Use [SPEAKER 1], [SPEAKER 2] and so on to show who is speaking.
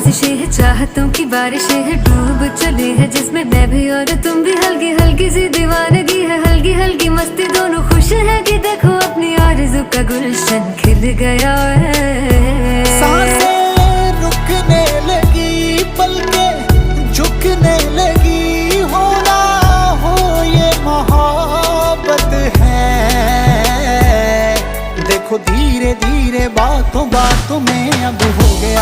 [SPEAKER 1] साजिशें हैं, चाहतों की बारिशें हैं, डूब चले हैं जिसमें मैं भी और तुम भी। हल्की हल्की सी दीवानगी है, हल्की हल्की मस्ती, दोनों खुश है कि देखो अपनी आरज़ू का गुलशन खिल गया है।
[SPEAKER 2] सांसें रुकने लगी, पलकें झुकने लगी, हो ना हो ये मोहब्बत है। देखो धीरे धीरे बातों बातों में अब हो गया